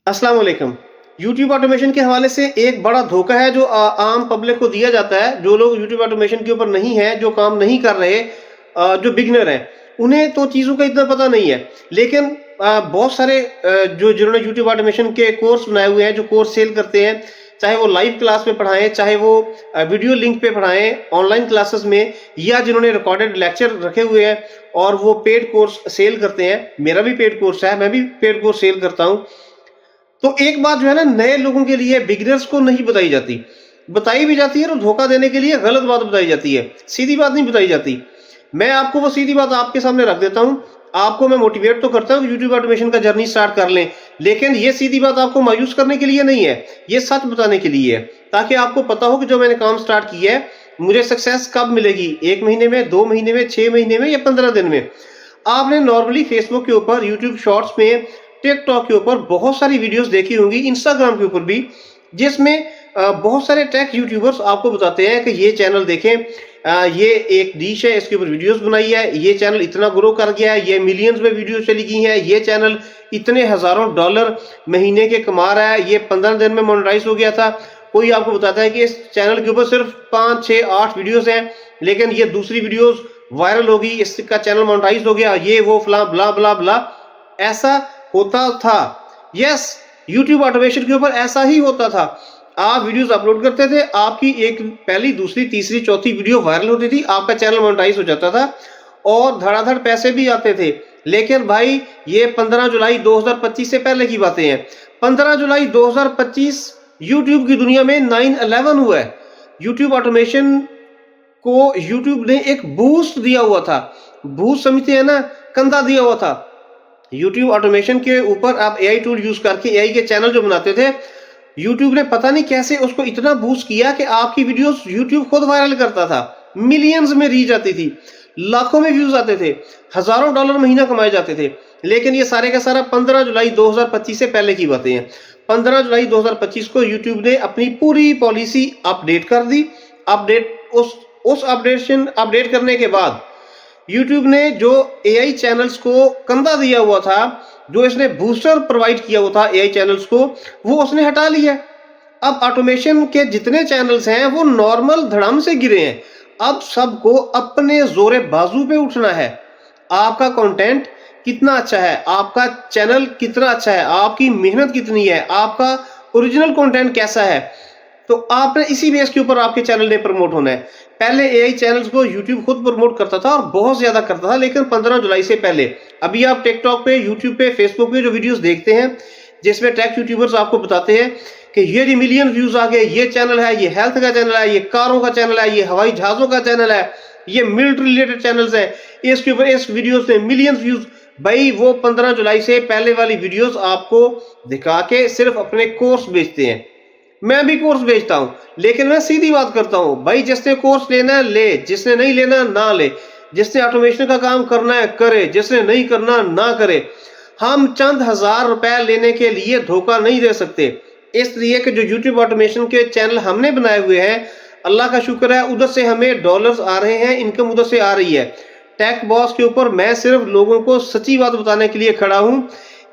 अस्सलाम वालेकुम। YouTube automation के हवाले से एक बड़ा धोखा है जो आम पब्लिक को दिया जाता है। जो लोग यूट्यूब ऑटोमेशन के ऊपर नहीं हैं, जो काम नहीं कर रहे, जो बिगिनर हैं, उन्हें तो चीज़ों का इतना पता नहीं है। लेकिन बहुत सारे जो जिन्होंने यूट्यूब ऑटोमेशन के कोर्स बनाए हुए हैं, जो कोर्स सेल करते हैं, चाहे वो लाइव क्लास में पढ़ाएँ, चाहे वो वीडियो लिंक पे पढ़ाएँ, ऑनलाइन क्लासेस में, या जिन्होंने रिकॉर्डेड लेक्चर रखे हुए हैं और वो पेड कोर्स सेल करते हैं। मेरा भी पेड कोर्स है, मैं भी पेड कोर्स सेल करता हूँ। तो एक बात जो है ना, नए लोगों के लिए, बिगिनर्स को नहीं बताई जाती। बताई भी जाती है तो धोखा देने के लिए गलत बात बताई जाती है, सीधी बात नहीं बताई जाती। मैं आपको वो सीधी बात आपके सामने रख देता हूँ। आपको मैं मोटिवेट तो करता हूँ कि यूट्यूब ऑटोमेशन का जर्नी स्टार्ट कर लें, लेकिन ये सीधी बात आपको मायूस करने के लिए नहीं है, ये सच बताने के लिए है, ताकि आपको पता हो कि जो मैंने काम स्टार्ट किया है, मुझे सक्सेस कब मिलेगी, 1 महीने में, 2 महीने में, 6 महीने में या 15 दिन में। आपने नॉर्मली फेसबुक के ऊपर, यूट्यूब शॉर्ट्स में, टिकटॉक के ऊपर बहुत सारी वीडियोस देखी होंगी, इंस्टाग्राम के ऊपर भी, जिसमें बहुत सारे टेक यूट्यूबर्स आपको बताते हैं कि ये चैनल देखें, ये एक डिश है, इसके ऊपर वीडियोस बनाई है, ये चैनल इतना ग्रो कर गया है, ये मिलियंस में वीडियो चली गई हैं, ये चैनल इतने हजारों डॉलर महीने के कमा रहा है, ये 15 दिन में मोनेटाइज हो गया था। कोई आपको बताता है कि इस चैनल के ऊपर सिर्फ 5, 6, 8 वीडियोस हैं, लेकिन ये दूसरी वीडियोस वायरल होगी, इसका चैनल मोनेटाइज हो गया, ये वो फला ब्ला ब्ला ब्ला। ऐसा होता था। यस, यूट्यूब ऑटोमेशन के ऊपर ऐसा ही होता था। आप वीडियोस अपलोड करते थे, आपकी एक पहली, दूसरी, तीसरी, चौथी वीडियो वायरल होती थी, आपका चैनल मोनेटाइज हो जाता था और धड़ाधड़ पैसे भी आते थे। लेकिन भाई, ये 15 जुलाई 2025 से पहले की बातें हैं। 15 जुलाई 2025 यूट्यूब की दुनिया में 9/11 हुआ है। यूट्यूब ऑटोमेशन को यूट्यूब ने एक बूस्ट दिया हुआ था। बूस्ट समझते हैं ना, कंधा दिया हुआ था। यूट्यूब ऑटोमेशन के ऊपर आप एआई टूल यूज करके एआई के चैनल जो बनाते थे, यूट्यूब ने पता नहीं कैसे उसको इतना बूस्ट किया कि आपकी वीडियोस यूट्यूब खुद वायरल करता था, मिलियंस में रीच आती थी, लाखों में व्यूज आते थे, हजारों डॉलर महीना कमाए जाते थे। लेकिन ये सारे का सारा 15 जुलाई 2025 से पहले की बातें हैं। 15 जुलाई 2025 को यूट्यूब ने अपनी पूरी पॉलिसी अपडेट कर दी। अपडेट उस अपडेट करने के बाद यूट्यूब ने जो एआई चैनल्स को कंधा दिया हुआ था, जो इसने बूस्टर प्रोवाइड किया हुआ था एआई चैनल्स को, वो उसने हटा लिया। अब ऑटोमेशन के जितने चैनल्स हैं वो नॉर्मल धड़ाम से गिरे हैं। अब सबको अपने जोरे बाजू पे उठना है। आपका कंटेंट कितना अच्छा है, आपका चैनल कितना अच्छा है, आपकी मेहनत कितनी है, आपका ओरिजिनल कंटेंट कैसा है, तो आपने इसी बेस के ऊपर आपके चैनल ने प्रमोट होना है। पहले एआई चैनल्स को यूट्यूब खुद प्रमोट करता था और बहुत ज्यादा करता था, लेकिन 15 जुलाई से पहले। अभी आप टिकटॉक पे, यूट्यूब पे, फेसबुक पे जो वीडियोस देखते हैं, जिसमें टेक यूट्यूबर्स आपको बताते हैं कि ये मिलियन व्यूज आ गए, ये चैनल है, ये हेल्थ का चैनल है, ये कारों का चैनल है, ये हवाई जहाजों का चैनल है, ये मिलिट्री रिलेटेड चैनल्स है, इसके ऊपर इस वीडियो से मिलियन व्यूज। भाई, वो 15 जुलाई से पहले वाली वीडियोस आपको दिखा के सिर्फ अपने कोर्स बेचते हैं। मैं भी कोर्स बेचता हूं, लेकिन मैं सीधी बात करता हूं, भाई जिसने कोर्स लेना है ले, जिसने नहीं लेना ना ले, जिसने ऑटोमेशन का काम करना है करे, जिसने नहीं करना ना करे। हम चंद हजार रुपए लेने के लिए धोखा नहीं दे सकते, इसलिए कि जो यूट्यूब ऑटोमेशन के चैनल हमने बनाए हुए हैं, अल्लाह का शुक्र है, उधर से हमें डॉलर्स आ रहे हैं, इनकम उधर से आ रही है। टेक बॉस के ऊपर मैं सिर्फ लोगों को सच्ची बात बताने के लिए खड़ा हूं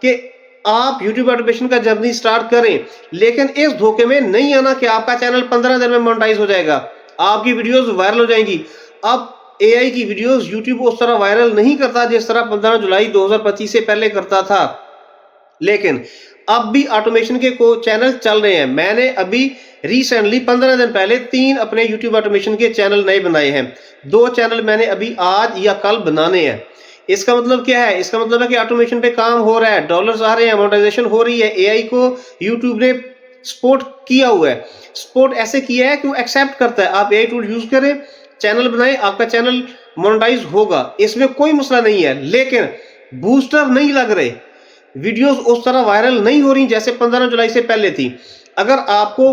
कि आप यूट्यूब ऑटोमेशन का जर्नी स्टार्ट करें, लेकिन इस धोखे में नहीं आना कि आपका चैनल 15 दिन में मोनेटाइज हो जाएगा, आपकी वीडियोस वायरल हो जाएंगी। अब एआई की वीडियोस यूट्यूब उस तरह वायरल नहीं करता जिस तरह 15 जुलाई 2025 से पहले करता था। लेकिन अब भी ऑटोमेशन के चैनल चल रहे हैं। मैंने अभी रिसेंटली 15 दिन पहले 3 अपने यूट्यूब ऑटोमेशन के चैनल नए बनाए हैं। 2 चैनल मैंने अभी आज या कल बनाने हैं। इसका मतलब क्या है? इसका मतलब है कि ऑटोमेशन पे काम हो रहा है, डॉलर्स आ रहे हैं, मोनेटाइजेशन हो रही है। एआई को यूट्यूब ने सपोर्ट किया हुआ है। सपोर्ट ऐसे किया है कि वो एक्सेप्ट करता है। आप एआई टूल यूज करें, चैनल बनाएं, आपका चैनल मोनेटाइज होगा, इसमें कोई मसला नहीं है। लेकिन बूस्टर नहीं लग रहे, वीडियोस उस तरह वायरल नहीं हो रही जैसे 15 जुलाई से पहले थी। अगर आपको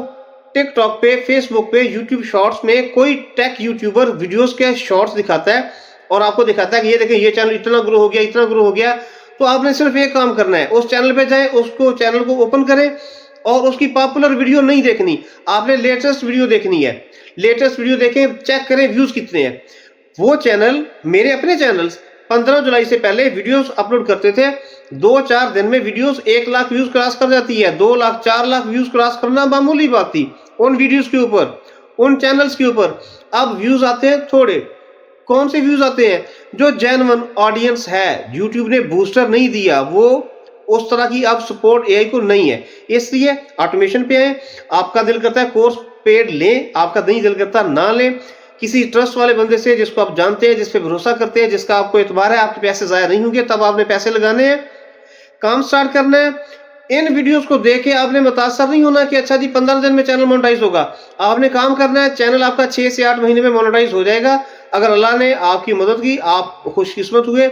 टिकटॉक पे, फेसबुक पे, यूट्यूब शॉर्ट्स में कोई टेक यूट्यूबर वीडियोस के शॉर्ट्स दिखाता है और आपको दिखाता है कि ये देखें, ये चैनल इतना ग्रो हो गया, इतना ग्रो हो गया, तो आपने सिर्फ एक काम करना है, उस चैनल पे जाएं, उसको चैनल को ओपन करें और उसकी पॉपुलर वीडियो नहीं देखनी, आपने लेटेस्ट वीडियो देखनी है। लेटेस्ट वीडियो देखें, चेक करें व्यूज कितने हैं। वो चैनल, मेरे अपने चैनल्स 15 जुलाई से पहले वीडियोस अपलोड करते थे, 2-4 दिन में वीडियोस 1 लाख व्यूज क्रॉस कर जाती है। 2 लाख 4 लाख व्यूज क्रॉस करना मामूली बात थी उन वीडियोस के ऊपर, उन चैनल्स के ऊपर। अब व्यूज आते हैं थोड़े। कौन से व्यूज आते हैं? जो जेन्युइन ऑडियंस है, यूट्यूब ने बूस्टर नहीं दिया, वो उस तरह की अब सपोर्ट एआई को नहीं है, इसलिए ऑटोमेशन पे आए। आपका दिल करता है कोर्स पेड लें, आपका नहीं दिल करता ना लें। किसी ट्रस्ट वाले बंदे से जिसको आप जानते हैं, जिस पे भरोसा करते हैं, जिसका आपको एतबार है, आपके पैसे जाया नहीं होंगे, तब आपने पैसे लगाने हैं, काम स्टार्ट करना है। इन वीडियोस को देख के आपने मुतासर नहीं होना कि अच्छा जी 15 दिन में चैनल मोनेटाइज होगा। आपने काम करना है, चैनल आपका 6 से 8 महीने में मोनेटाइज हो जाएगा। अगर अल्लाह ने आपकी मदद की, आप खुशकिस्मत हुए,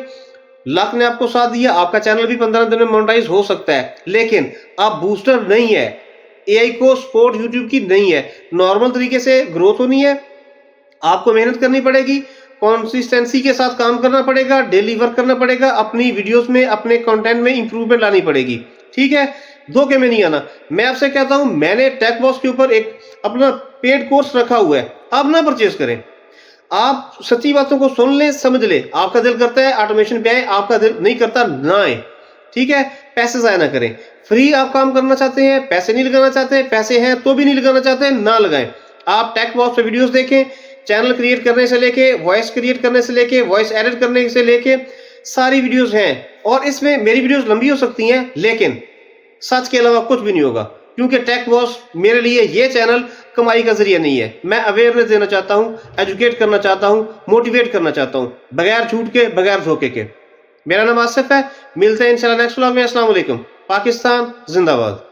लक ने आपको साथ दिया, आपका चैनल भी 15 दिन में मोनेटाइज हो सकता है। लेकिन आप बूस्टर नहीं है, एआई को सपोर्ट यूट्यूब की नहीं है। नॉर्मल तरीके से ग्रोथ होनी है, आपको मेहनत करनी पड़ेगी, कंसिस्टेंसी के साथ काम करना पड़ेगा, डेली वर्क करना पड़ेगा, अपनी वीडियोस में, अपने कंटेंट में इंप्रूवमेंट लानी पड़ेगी। ठीक है, धोखे में नहीं आना। मैं आपसे कहता हूं, मैंने टेक बॉस के ऊपर एक अपना पेड कोर्स रखा हुआ है, आप ना परचेज करें। आप सच्ची बातों को सुन लें, समझ लें। आपका दिल करता है ऑटोमेशन पे आए, आपका दिल नहीं करता ना आए। ठीक है, पैसे जाया ना करें। फ्री आप काम करना चाहते हैं, पैसे नहीं लगाना चाहते, पैसे हैं तो भी नहीं लगाना चाहते, ना लगाएं। आप टेक बॉस पे वीडियोस देखें, चैनल क्रिएट करने से लेके, वॉइस क्रिएट करने से लेके, वॉइस एडिट करने से लेके सारी वीडियोस हैं। और इसमें मेरी वीडियोस लंबी हो सकती हैं, लेकिन सच के अलावा कुछ भी नहीं होगा, क्योंकि टेक बॉस मेरे लिए ये चैनल कमाई का जरिया नहीं है। मैं अवेयरनेस देना चाहता हूं, एजुकेट करना चाहता हूं, मोटिवेट करना चाहता हूं, बगैर झूठ के, बगैर धोखे के। मेरा नाम आसिफ है, मिलते हैं इंशाल्लाह नेक्स्ट व्लॉग में। अस्सलाम वालेकुम। पाकिस्तान जिंदाबाद।